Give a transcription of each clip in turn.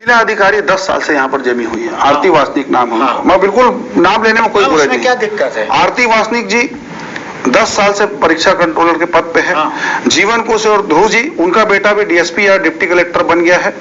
महिला अधिकारी 10 साल से यहाँ पर जमी हुई है। आरती वासनिक नाम है उनका। मैं बिल्कुल नाम लेने में कोई बुराई नहीं। क्या दिक्कत है? आरती वासनिक जी 10 साल से परीक्षा कंट्रोलर के पद पे है। जीवन कुश और ध्रुव जी, उनका बेटा भी डीएसपी या डिप्टी कलेक्टर बन गया है।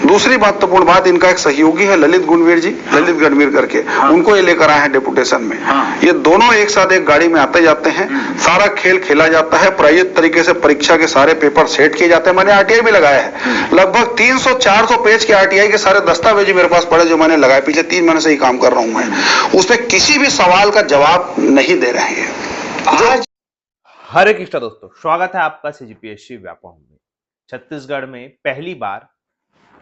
दूसरी महत्वपूर्ण बात, इनका एक सहयोगी है ललित गुणवीर जी, ललित गणवीर करके, उनको ये लेकर आए हैं डेपुटेशन में। ये दोनों एक साथ एक गाड़ी में आते जाते हैं। सारा खेल खेला जाता है, प्रायोजित तरीके से परीक्षा के सारे पेपर सेट किए जाते हैं। मैंने आरटीआई भी लगाया है। लगभग 300-400 पेज के आरटीआई के सारे दस्तावेज मेरे पास पड़े, जो मैंने लगाए। पिछले 3 महीने से ही काम कर रहा हूं मैं। उसमें किसी भी सवाल का जवाब नहीं दे रहे हैं। हरे कृष्णा दोस्तों, स्वागत है आपका सीजीपीएससी व्यापम में। छत्तीसगढ़ में पहली बार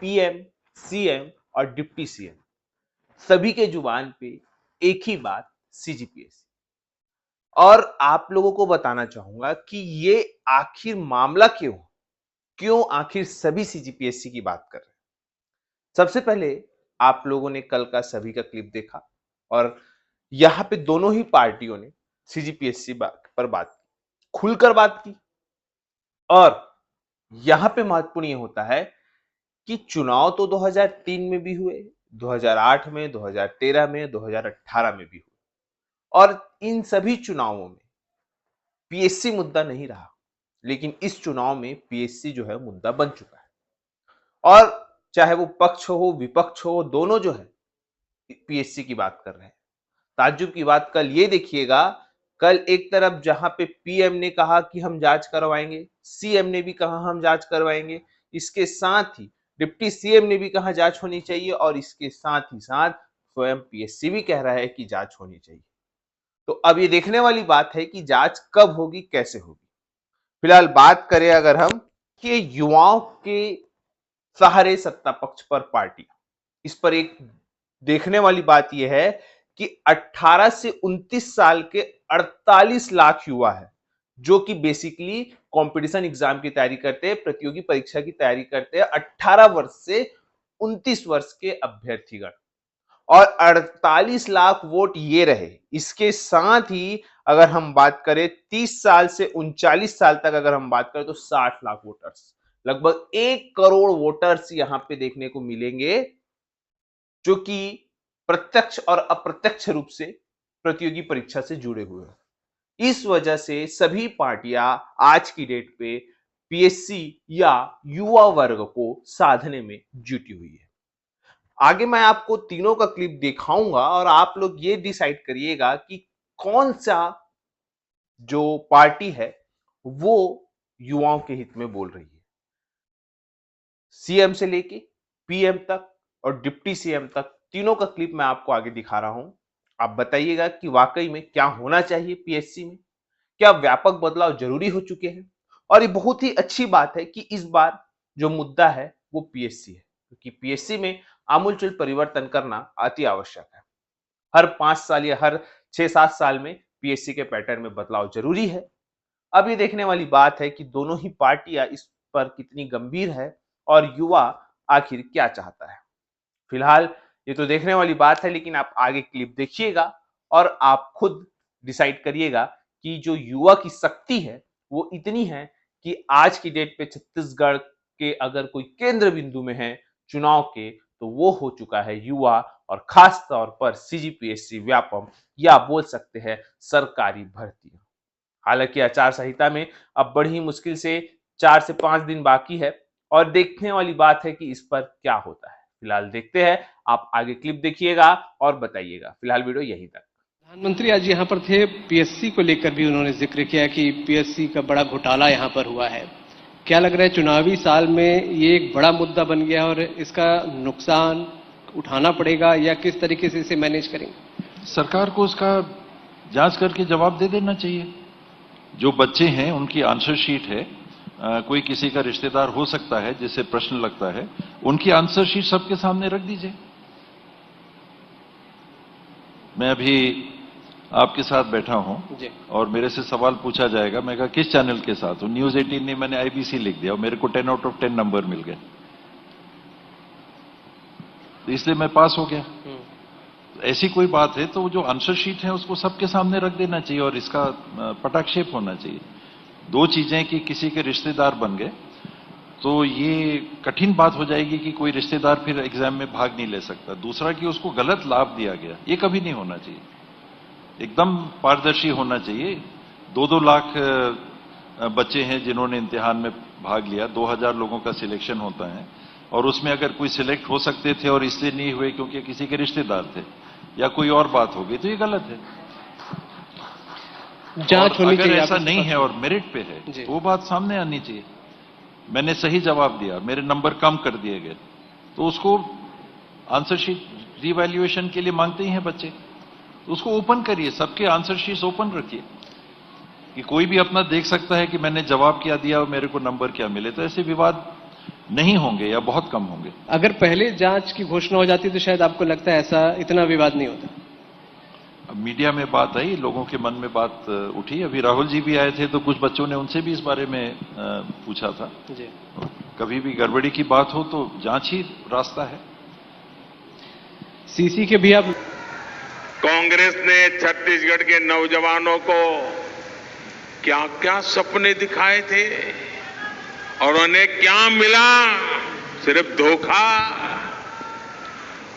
पीएम, सीएम और डिप्टी सीएम सभी के जुबान पे एक ही बात, सीजीपीएससी। और आप लोगों को बताना चाहूंगा कि ये आखिर मामला क्यों आखिर सभी सीजीपीएससी की बात कर रहे हैं। सबसे पहले आप लोगों ने कल का सभी का क्लिप देखा और यहां पे दोनों ही पार्टियों ने सीजीपीएससी पर बात की, खुलकर बात की। और यहां पे महत्वपूर्ण यह होता है कि चुनाव तो 2003 में भी हुए, 2008 में, 2013 में, 2018 में भी हुए, और इन सभी चुनावों में पीएससी मुद्दा नहीं रहा। लेकिन इस चुनाव में पीएससी जो है मुद्दा बन चुका है। और चाहे वो पक्ष हो विपक्ष हो, दोनों जो है पीएससी की बात कर रहे हैं। ताज्जुब की बात कल ये देखिएगा, कल एक तरफ जहां पे पीएम ने कहा कि हम जांच करवाएंगे, सीएम ने भी कहा हम जांच करवाएंगे, इसके साथ ही डिप्टी सीएम ने भी कहा जांच होनी चाहिए, और इसके साथ ही साथ स्वयं पीएससी भी कह रहा है कि जांच होनी चाहिए। तो अब ये देखने वाली बात है कि जांच कब होगी, कैसे होगी। फिलहाल बात करें अगर हम कि युवाओं के सहारे सत्ता पक्ष पर पार्टी, इस पर एक देखने वाली बात यह है कि 18 से 29 साल के 48 लाख युवा है, जो कि बेसिकली कंपटीशन एग्जाम की तैयारी करते हैं, प्रतियोगी परीक्षा की तैयारी करते हैं, 18 वर्ष से 29 वर्ष के अभ्यर्थीगण। और 48 लाख वोट ये रहे। इसके साथ ही अगर हम बात करें 30 साल से 39 साल तक अगर हम बात करें तो 60 लाख वोटर्स, लगभग 1 करोड़ वोटर्स यहां पे देखने को मिलेंगे, जो कि प्रत्यक्ष और अप्रत्यक्ष रूप से प्रतियोगी परीक्षा से जुड़े हुए हैं। इस वजह से सभी पार्टियां आज की डेट पे पीएससी या युवा वर्ग को साधने में जुटी हुई है। आगे मैं आपको तीनों का क्लिप दिखाऊंगा और आप लोग ये डिसाइड करिएगा कि कौन सा जो पार्टी है वो युवाओं के हित में बोल रही है। सीएम से लेके पीएम तक और डिप्टी सीएम तक तीनों का क्लिप मैं आपको आगे दिखा रहा हूं। आप बताइएगा कि वाकई में क्या होना चाहिए पीएससी में, क्या व्यापक बदलाव जरूरी हो चुके हैं। और ये बहुत ही अच्छी बात है कि इस बार जो मुद्दा है वो पीएससी है, क्योंकि पीएससी में आमूलचूल परिवर्तन करना अति आवश्यक है। हर 5 साल या हर 6-7 साल में पीएससी के पैटर्न में बदलाव जरूरी है। अब ये देखने वाली बात है कि दोनों ही पार्टियां इस पर कितनी गंभीर है और युवा आखिर क्या चाहता है। फिलहाल ये तो देखने वाली बात है, लेकिन आप आगे क्लिप देखिएगा और आप खुद डिसाइड करिएगा कि जो युवा की शक्ति है वो इतनी है कि आज की डेट पे छत्तीसगढ़ के अगर कोई केंद्र बिंदु में है चुनाव के, तो वो हो चुका है युवा, और खास तौर पर सीजीपीएससी व्यापम, या बोल सकते हैं सरकारी भर्ती। हालांकि आचार संहिता में अब बड़ी मुश्किल से 4 से 5 दिन बाकी है और देखने वाली बात है कि इस पर क्या होता है। फिलहाल देखते हैं, आप आगे क्लिप देखिएगा और बताइएगा। फिलहाल वीडियो यहीं तक। प्रधानमंत्री आज यहाँ पर थे, पीएससी को लेकर भी उन्होंने जिक्र किया कि पीएससी का बड़ा घोटाला यहाँ पर हुआ है। क्या लग रहा है चुनावी साल में ये एक बड़ा मुद्दा बन गया और इसका नुकसान उठाना पड़ेगा, या किस तरीके से इसे मैनेज करेंगे? सरकार को उसका जांच करके जवाब दे देना चाहिए। जो बच्चे हैं उनकी आंसर शीट है, कोई किसी का रिश्तेदार हो सकता है जिससे प्रश्न लगता है, उनकी आंसर शीट सबके सामने रख दीजिए। मैं अभी आपके साथ बैठा हूं और मेरे से सवाल पूछा जाएगा, मैं कहा किस चैनल के साथ हूं, न्यूज 18 ने मैंने आईबीसी लिख दिया और मेरे को 10 आउट ऑफ 10 नंबर मिल गए, तो इसलिए मैं पास हो गया। ऐसी कोई बात है तो जो आंसर शीट है उसको सबके सामने रख देना चाहिए और इसका पटाक्षेप होना चाहिए। 2 चीजें कि किसी के रिश्तेदार बन गए, तो ये कठिन बात हो जाएगी कि कोई रिश्तेदार फिर एग्जाम में भाग नहीं ले सकता। दूसरा कि उसको गलत लाभ दिया गया, ये कभी नहीं होना चाहिए। एकदम पारदर्शी होना चाहिए। 2-2 लाख बच्चे हैं जिन्होंने इम्तिहान में भाग लिया, 2000 लोगों का सिलेक्शन होता है, और उसमें अगर कोई सिलेक्ट हो सकते थे और इसलिए नहीं हुए क्योंकि किसी के रिश्तेदार थे या कोई और बात हो गई, तो ये गलत है। जांच होनी चाहिए। अगर ऐसा नहीं है और मेरिट पे है तो वो बात सामने आनी चाहिए। मैंने सही जवाब दिया, मेरे नंबर कम कर दिए गए, तो उसको आंसर शीट रिवैल्यूएशन के लिए मांगते ही हैं बच्चे, तो उसको ओपन करिए, सबके आंसर शीट्स ओपन रखिए कि कोई भी अपना देख सकता है कि मैंने जवाब क्या दिया और मेरे को नंबर क्या मिले। तो ऐसे विवाद नहीं होंगे या बहुत कम होंगे। अगर पहले जांच की घोषणा हो जाती तो शायद आपको लगता है ऐसा इतना विवाद नहीं होता। अब मीडिया में बात आई, लोगों के मन में बात उठी। अभी राहुल जी भी आए थे तो कुछ बच्चों ने उनसे भी इस बारे में पूछा था। जी। कभी भी गड़बड़ी की बात हो तो जांच ही रास्ता है। सीसी के भी आप कांग्रेस ने छत्तीसगढ़ के नौजवानों को क्या क्या सपने दिखाए थे और उन्हें क्या मिला? सिर्फ धोखा।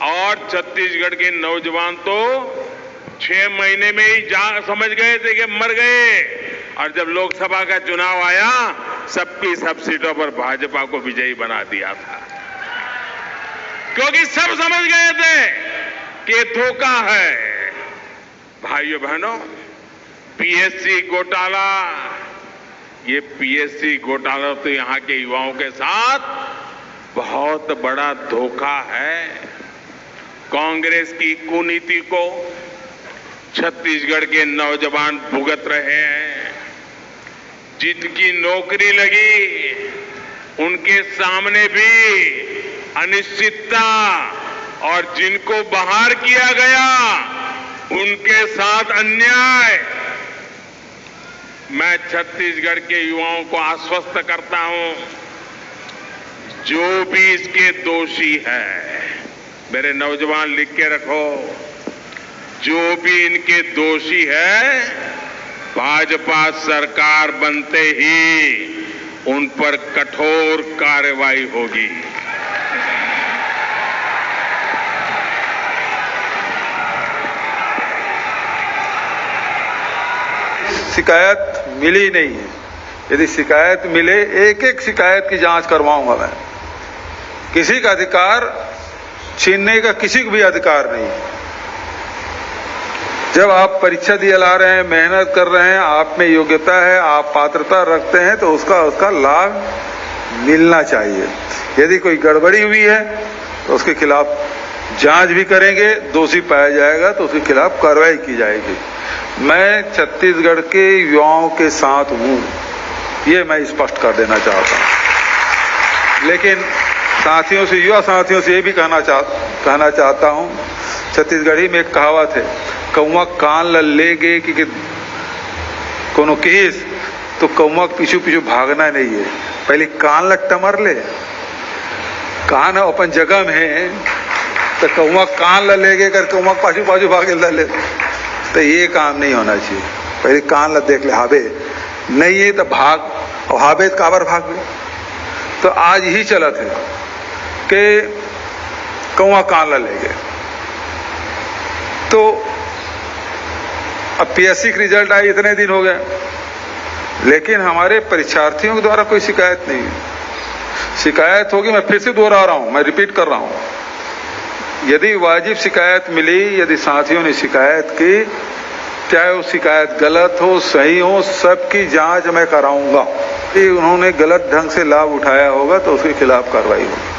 और छत्तीसगढ़ के नौजवान तो 6 महीने में ही समझ गए थे कि मर गए, और जब लोकसभा का चुनाव आया सबकी सब सीटों पर भाजपा को विजयी बना दिया था, क्योंकि सब समझ गए थे कि धोखा है। भाइयों बहनों, पीएससी घोटाला, ये पीएससी घोटाला तो यहां के युवाओं के साथ बहुत बड़ा धोखा है। कांग्रेस की कुनीति को छत्तीसगढ़ के नौजवान भुगत रहे हैं। जिनकी नौकरी लगी उनके सामने भी अनिश्चितता, और जिनको बाहर किया गया उनके साथ अन्याय। मैं छत्तीसगढ़ के युवाओं को आश्वस्त करता हूं, जो भी इसके दोषी है, मेरे नौजवान लिख के रखो, जो भी इनके दोषी है, भाजपा सरकार बनते ही उन पर कठोर कार्रवाई होगी। शिकायत मिली नहीं है। यदि शिकायत मिले, एक एक शिकायत की जांच करवाऊंगा मैं। किसी का अधिकार छीनने का किसी को भी अधिकार नहीं। जब आप परीक्षा दिए ला रहे हैं, मेहनत कर रहे हैं, आप में योग्यता है, आप पात्रता रखते हैं, तो उसका लाभ मिलना चाहिए। यदि कोई गड़बड़ी हुई है तो उसके खिलाफ जांच भी करेंगे, दोषी पाया जाएगा तो उसके खिलाफ कार्रवाई की जाएगी। मैं छत्तीसगढ़ के युवाओं के साथ हूं, ये मैं स्पष्ट कर देना चाहता हूं। लेकिन साथियों से, युवा साथियों से ये भी कहना चाहता हूं, छत्तीसगढ़ी में एक कहावत है, कौआ कान ले गे कि कोनो केस, तो कौआ पीछू पीछू भागना नहीं है, पहले कान लट्टा मर ले। कान अपन जगह में है तो कौआ कान ले गे कर कौआ पाछू पाछू भागे ले, तो ये काम नहीं होना चाहिए। पहले कान ला देख ले, हाबे नहीं है तो भाग, और हाबे काबर भाग गए। तो आज ही चलत है कि कौआ कान ला ले गए। तो अब पीएससी का रिजल्ट आए इतने दिन हो गए, लेकिन हमारे परीक्षार्थियों के द्वारा कोई शिकायत नहीं है। शिकायत होगी, मैं फिर से दोहरा रहा हूं, मैं रिपीट कर रहा हूं। यदि वाजिब शिकायत मिली, यदि साथियों ने शिकायत की, चाहे वो शिकायत गलत हो सही हो, सबकी जांच मैं कराऊंगा। यदि उन्होंने गलत ढंग से लाभ उठाया होगा तो उसके खिलाफ कार्रवाई होगी।